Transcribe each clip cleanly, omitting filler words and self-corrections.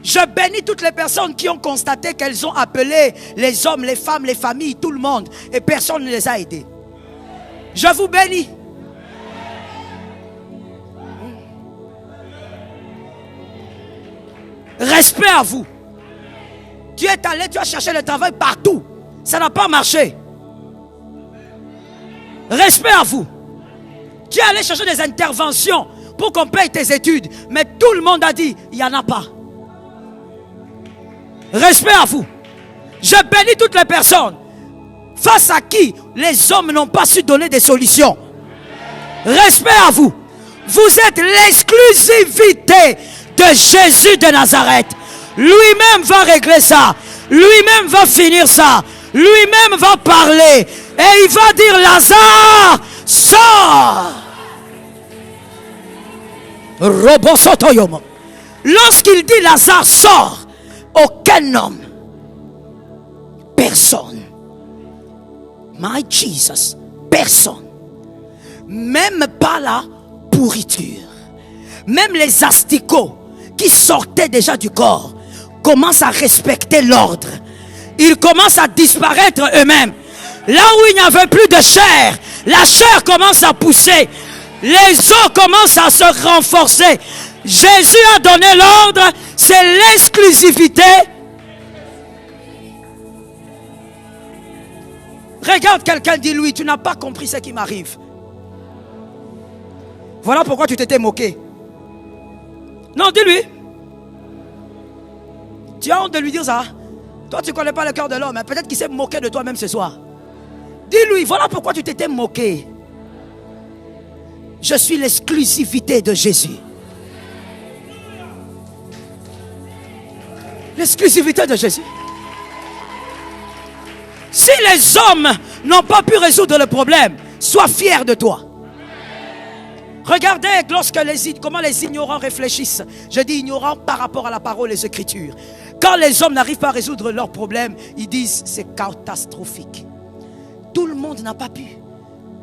Je bénis toutes les personnes qui ont constaté qu'elles ont appelé les hommes, les femmes, les familles, tout le monde. Et personne ne les a aidés. Je vous bénis. Respect à vous. Tu es allé, tu as cherché le travail partout. Ça n'a pas marché. Respect à vous. Tu es allé chercher des interventions pour qu'on paye tes études. Mais tout le monde a dit, il n'y en a pas. Respect à vous. Je bénis toutes les personnes face à qui les hommes n'ont pas su donner des solutions. Respect à vous. Vous êtes l'exclusivité de Jésus de Nazareth. Lui-même va régler ça. Lui-même va finir ça. Lui-même va parler. Et il va dire, Lazare, sors. Lorsqu'il dit Lazare, sors, aucun homme, personne, my Jesus, personne, même pas la pourriture, même les asticots qui sortaient déjà du corps commencent à respecter l'ordre. Ils commencent à disparaître eux-mêmes. Là où il n'y avait plus de chair, la chair commence à pousser. Les os commencent à se renforcer. Jésus a donné l'ordre. C'est l'exclusivité. Regarde quelqu'un, dis-lui, tu n'as pas compris ce qui m'arrive. Voilà pourquoi tu t'étais moqué. Non, dis-lui. Tu as honte de lui dire ça. Toi, tu ne connais pas le cœur de l'homme. Peut-être qu'il s'est moqué de toi-même ce soir. Dis-lui, voilà pourquoi tu t'étais moqué. Je suis l'exclusivité de Jésus. L'exclusivité de Jésus. Si les hommes n'ont pas pu résoudre le problème, sois fier de toi. Regardez comment les ignorants réfléchissent. Je dis ignorants par rapport à la parole et les Écritures. Quand les hommes n'arrivent pas à résoudre leurs problèmes, ils disent c'est catastrophique. Tout le monde n'a pas pu.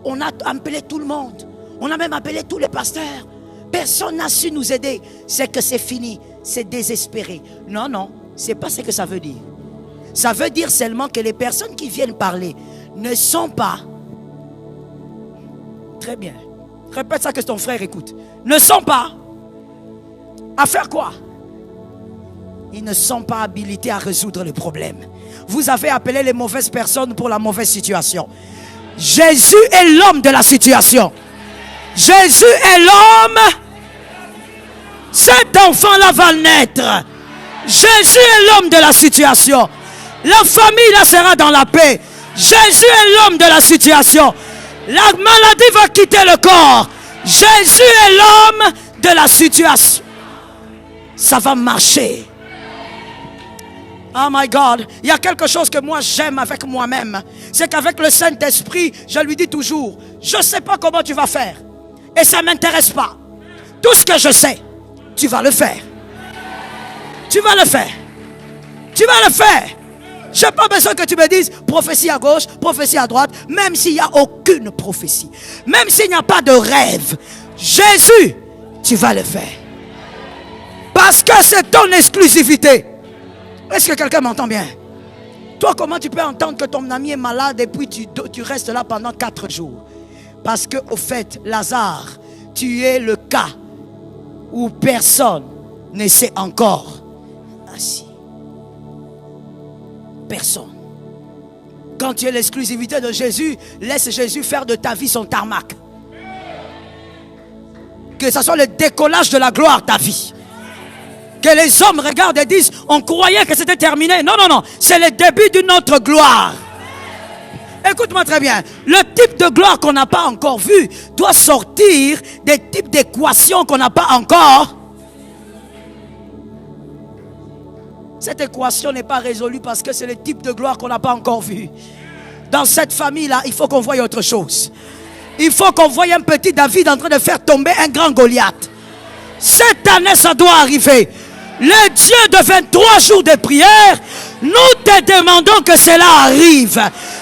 On a appelé tout le monde. On a même appelé tous les pasteurs. Personne n'a su nous aider. C'est que c'est fini. C'est désespéré. Non, non. C'est pas ce que ça veut dire. Ça veut dire seulement que les personnes qui viennent parler ne sont pas... Très bien. Répète ça que ton frère écoute. Ne sont pas... À faire quoi? Ils ne sont pas habilités à résoudre le problème. Vous avez appelé les mauvaises personnes pour la mauvaise situation. Jésus est l'homme de la situation. Jésus est l'homme. Cet enfant-là va naître. Jésus est l'homme de la situation. La famille là sera dans la paix. Jésus est l'homme de la situation. La maladie va quitter le corps. Jésus est l'homme de la situation. Ça va marcher. Oh my God, il y a quelque chose que moi j'aime avec moi-même. C'est qu'avec le Saint-Esprit, je lui dis toujours, je ne sais pas comment tu vas faire. Et ça ne m'intéresse pas. Tout ce que je sais, tu vas le faire. Tu vas le faire. Tu vas le faire. Je n'ai pas besoin que tu me dises prophétie à gauche, prophétie à droite, même s'il n'y a aucune prophétie. Même s'il n'y a pas de rêve. Jésus, tu vas le faire. Parce que c'est ton exclusivité. Est-ce que quelqu'un m'entend bien? Toi, comment tu peux entendre que ton ami est malade et puis tu restes là pendant 4 jours? Parce que au fait, Lazare, tu es le cas où personne ne s'est encore assis. Personne. Quand tu es l'exclusivité de Jésus, laisse Jésus faire de ta vie son tarmac. Que ce soit le décollage de la gloire ta vie. Que les hommes regardent et disent, on croyait que c'était terminé. Non, non, non. C'est le début d'une autre gloire. Écoute-moi très bien. Le type de gloire qu'on n'a pas encore vu doit sortir des types d'équations qu'on n'a pas encore. Cette équation n'est pas résolue parce que c'est le type de gloire qu'on n'a pas encore vu. Dans cette famille-là, il faut qu'on voie autre chose. Il faut qu'on voie un petit David en train de faire tomber un grand Goliath. Cette année, ça doit arriver. Le Dieu de 23 jours de prière, nous te demandons que cela arrive.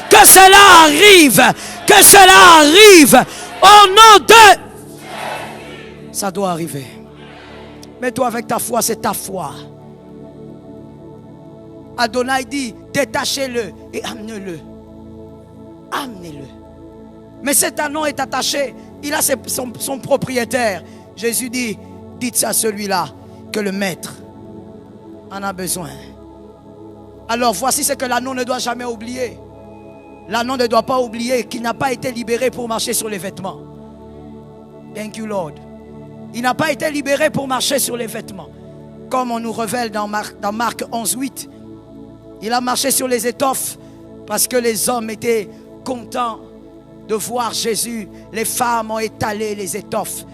Que cela arrive. Que cela arrive. Au nom de... Ça doit arriver. Mais toi avec ta foi, c'est ta foi. Adonai dit, détachez-le et amenez-le. Amenez-le. Mais cet anon est attaché. Il a son propriétaire. Jésus dit, dites à celui-là que le maître en a besoin. Alors voici ce que l'anneau ne doit jamais oublier. L'anneau ne doit pas oublier qu'il n'a pas été libéré pour marcher sur les vêtements. Thank you, Lord. Il n'a pas été libéré pour marcher sur les vêtements. Comme on nous révèle dans Marc 11:8. Il a marché sur les étoffes parce que les hommes étaient contents de voir Jésus. Les femmes ont étalé les étoffes.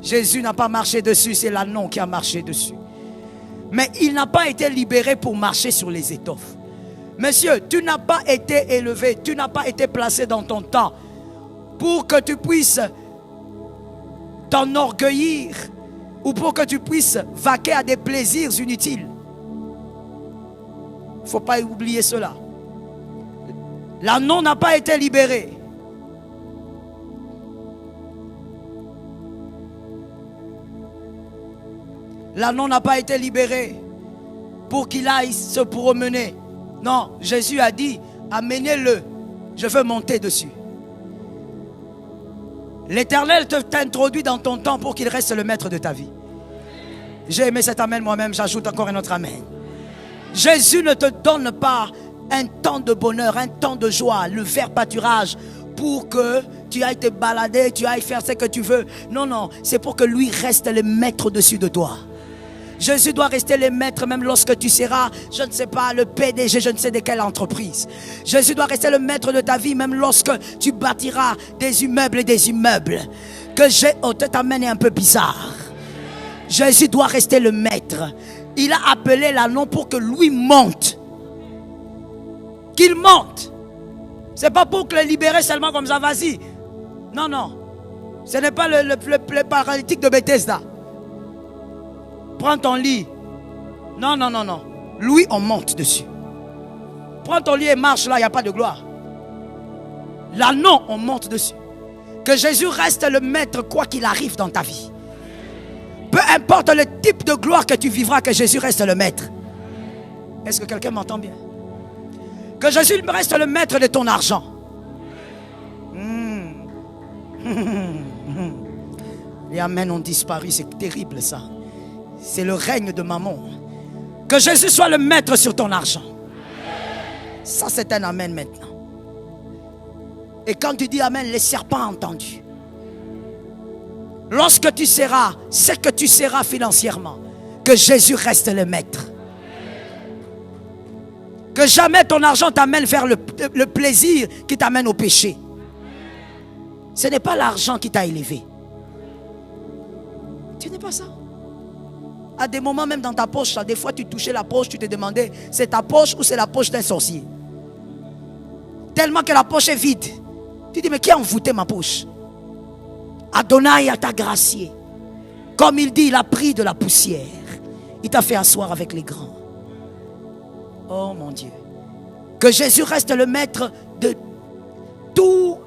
Jésus n'a pas marché dessus, c'est l'anneau qui a marché dessus. Mais il n'a pas été libéré pour marcher sur les étoffes. Monsieur, tu n'as pas été élevé, tu n'as pas été placé dans ton temps pour que tu puisses t'enorgueillir ou pour que tu puisses vaquer à des plaisirs inutiles. Il ne faut pas oublier cela. L'anneau n'a pas été libéré. L'anneau n'a pas été libéré pour qu'il aille se promener. Non, Jésus a dit, amenez-le, je veux monter dessus. L'Éternel t'introduit dans ton temps pour qu'il reste le maître de ta vie. J'ai aimé cet amen moi-même, j'ajoute encore un autre amen. Jésus ne te donne pas un temps de bonheur, un temps de joie, le vert pâturage pour que tu ailles te balader, tu ailles faire ce que tu veux. Non, non, c'est pour que lui reste le maître au-dessus de toi. Jésus doit rester le maître même lorsque tu seras, je ne sais pas, le PDG, je ne sais de quelle entreprise. Jésus doit rester le maître de ta vie même lorsque tu bâtiras des immeubles et des immeubles. T'amène un peu bizarre. Jésus doit rester le maître. Il a appelé l'anneau pour que lui monte. Qu'il monte. C'est pas pour que le libérer seulement comme ça, vas-y. Non, non. Ce n'est pas le paralytique de Bethesda. Prends ton lit. Non, non, non, non. Lui, on monte dessus. Prends ton lit et marche là, il n'y a pas de gloire. Là, non, on monte dessus. Que Jésus reste le maître quoi qu'il arrive dans ta vie. Peu importe le type de gloire que tu vivras, que Jésus reste le maître. Est-ce que quelqu'un m'entend bien? Que Jésus reste le maître de ton argent. Les amens ont disparu, c'est terrible ça. C'est le règne de Mammon. Que Jésus soit le maître sur ton argent. Ça c'est un amen maintenant. Et quand tu dis amen, les serpents ont entendu. Lorsque tu seras ce que tu seras financièrement, que Jésus reste le maître. Que jamais ton argent t'amène vers le plaisir qui t'amène au péché. Ce n'est pas l'argent qui t'a élevé. Tu n'es pas ça. À des moments même dans ta poche, des fois tu touchais la poche, tu te demandais, c'est ta poche ou c'est la poche d'un sorcier? Tellement que la poche est vide. Tu dis, mais qui a envoûté ma poche? Adonai t'a gracié. Comme il dit, il a pris de la poussière. Il t'a fait asseoir avec les grands. Oh mon Dieu. Que Jésus reste le maître de tout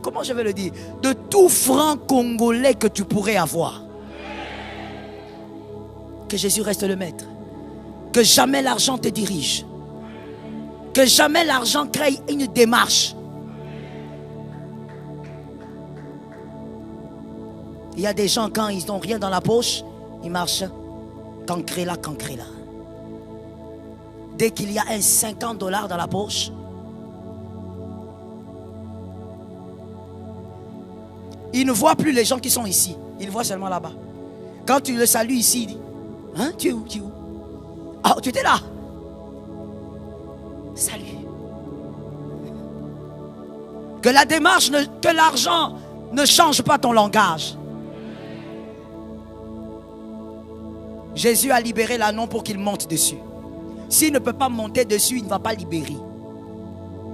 comment je vais le dire? De tout franc congolais que tu pourrais avoir. Que Jésus reste le maître. Que jamais l'argent te dirige. Que jamais l'argent crée une démarche. Il y a des gens, quand ils n'ont rien dans la poche, ils marchent. Cancré là, cancré là. Dès qu'il y a un $50 dans la poche, il ne voit plus les gens qui sont ici. Il voit seulement là-bas. Quand tu le salues ici, il dit, hein, tu es où, tu es où? Ah, tu étais là. Salut. Que la démarche, que l'argent ne change pas ton langage. Jésus a libéré l'anneau pour qu'il monte dessus. S'il ne peut pas monter dessus, il ne va pas libérer.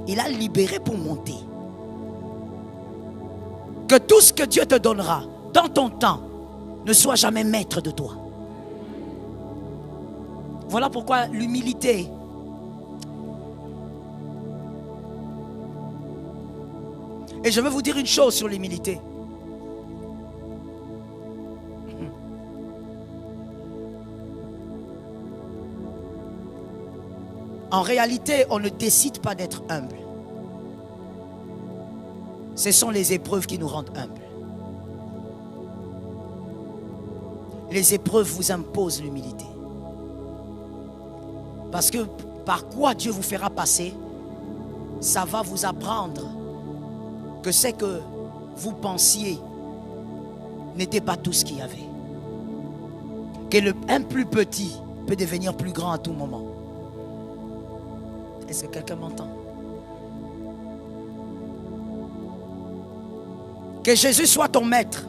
Il a libéré pour monter. Que tout ce que Dieu te donnera dans ton temps ne soit jamais maître de toi. Voilà pourquoi l'humilité. Et je veux vous dire une chose sur l'humilité. En réalité, on ne décide pas d'être humble. Ce sont les épreuves qui nous rendent humbles. Les épreuves vous imposent l'humilité. Parce que par quoi Dieu vous fera passer, ça va vous apprendre que ce que vous pensiez n'était pas tout ce qu'il y avait. Que un plus petit peut devenir plus grand à tout moment. Est-ce que quelqu'un m'entend? Que Jésus soit ton maître.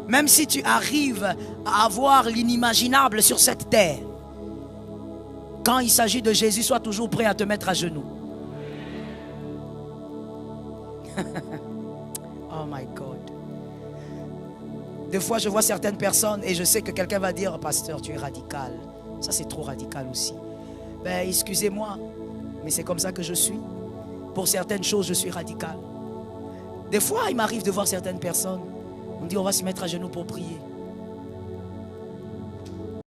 Même si tu arrives à avoir l'inimaginable sur cette terre, quand il s'agit de Jésus, sois toujours prêt à te mettre à genoux. Oh my God. Des fois, je vois certaines personnes et je sais que quelqu'un va dire, pasteur, tu es radical. Ça, c'est trop radical aussi. Ben, excusez-moi, mais c'est comme ça que je suis. Pour certaines choses, je suis radical. Des fois, il m'arrive de voir certaines personnes. On dit, on va se mettre à genoux pour prier.